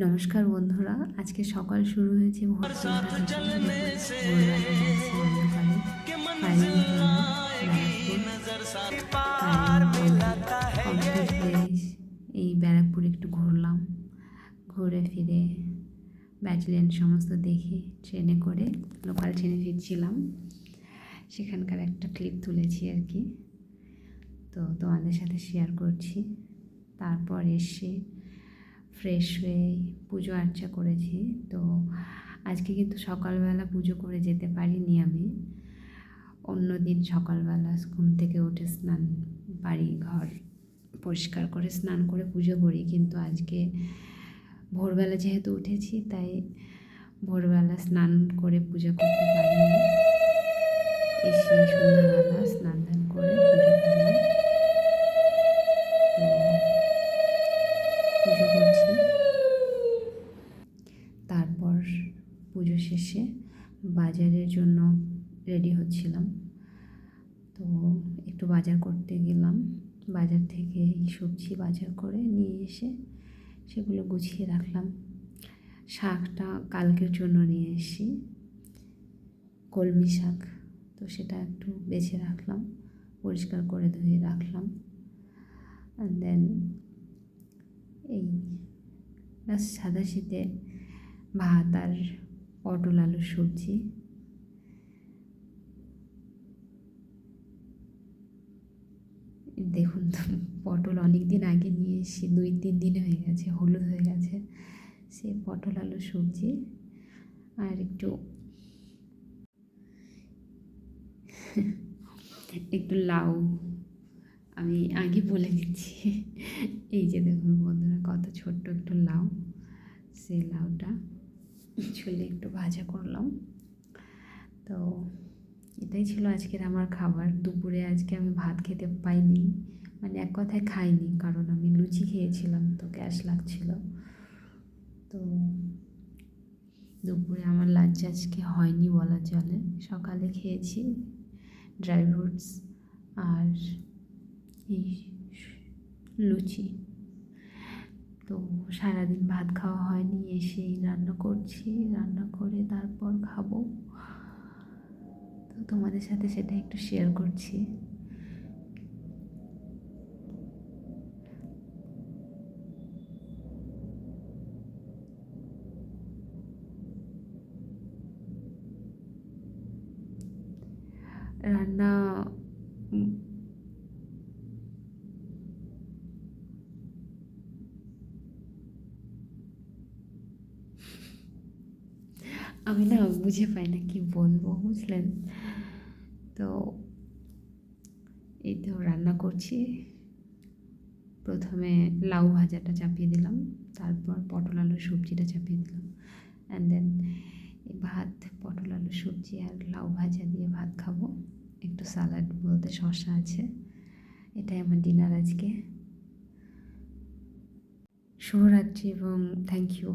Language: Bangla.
নমস্কার বন্ধুরা, আজকে সকাল শুরু হয়েছে ভোর 4টা থেকে। ভোরবেলা যাচ্ছি অন্ধকারে ফায়ারিং জন্য ব্যারাকপুর। ফায়ারিং কমপ্লিট হয়ে এই ব্যারাকপুর একটু ঘুরলাম, ঘুরে ফিরে ব্যাটালিয়ন সমস্ত দেখে ট্রেনে করে লোকাল ট্রেনে ফিরছিলাম। সেখানকার একটা ক্লিপ তুলেছি আর কি, তো তোমাদের সাথে শেয়ার করছি। তারপর এসে ফ্রেশ হয়ে পুজো আর্চা করেছি। তো আজকে কিন্তু সকালবেলা পুজো করে যেতে পারিনি আমি। অন্য দিন সকালবেলা ঘুম থেকে উঠে স্নান, বাড়ি ঘর পরিষ্কার করে স্নান করে পুজো করি, কিন্তু আজকে ভোরবেলা যেহেতু উঠেছি তাই ভোরবেলা স্নান করে পুজো করতে পারিনি। এসে সন্ধ্যাবেলা স্নান ধান করে পুজো করলাম। তো পুজো করছি, তারপর পুজো শেষে বাজারের জন্য রেডি হচ্ছিলাম। তো একটু বাজার করতে গেলাম, বাজার থেকে এই সবজি বাজার করে নিয়ে এসে সেগুলো গুছিয়ে রাখলাম। শাকটা কালকের জন্য নিয়ে এসেছি, কলমি শাক, তো সেটা একটু বেছে রাখলাম, পরিষ্কার করে ধুয়ে রাখলাম। অ্যান্ড দেন এই সাদা শীতে ভাত আর পটল আলুর সবজি। দেখুন তো, পটল অনেক দিন আগে নিয়ে এসেছি, 2-3 দিন হয়ে গেছে, হলুদ হয়ে গেছে। সে পটল আলুর সবজি আর একটু লাউ। আমি আগে বলে দিচ্ছি, এই যে দেখুন বন্ধুরা, কত ছোট্ট একটু লাউ, সেই লাউটা ছুলে একটু ভাজা করলাম। তো এটাই ছিল আজকের আমার খাবার। দুপুরে আজকে আমি ভাত খেতে পাইনি, মানে এক কথায় খাইনি, কারণ আমি লুচি খেয়েছিলাম, তো গ্যাস লাগছিল। তো দুপুরে আমার লাঞ্চ আজকে হয়নি বলা চলে। সকালে খেয়েছি ড্রাই ফ্রুটস আর এই লুচি। তো সারাদিন ভাত খাওয়া হয়নি, এসেই রান্না করছি, রান্না করে তারপর খাবো। তো তোমাদের সাথে সেটা একটু শেয়ার করছি। রান্না আমি না বুঝে পাই না কি বলবো, বুঝলেন? তো এই তো রান্না করছি। প্রথমে লাউ ভাজাটা চাপিয়ে দিলাম, তারপর পটল আলুর সবজিটা চাপিয়ে দিলাম, অ্যান্ড দেন ভাত, পটল আলুর সবজি আর লাউ ভাজা দিয়ে ভাত খাবো। একটু স্যালাড বলতে শসা আছে। এটাই আমার ডিনার আজকে। শুভরাত্রি এবং থ্যাংক ইউ।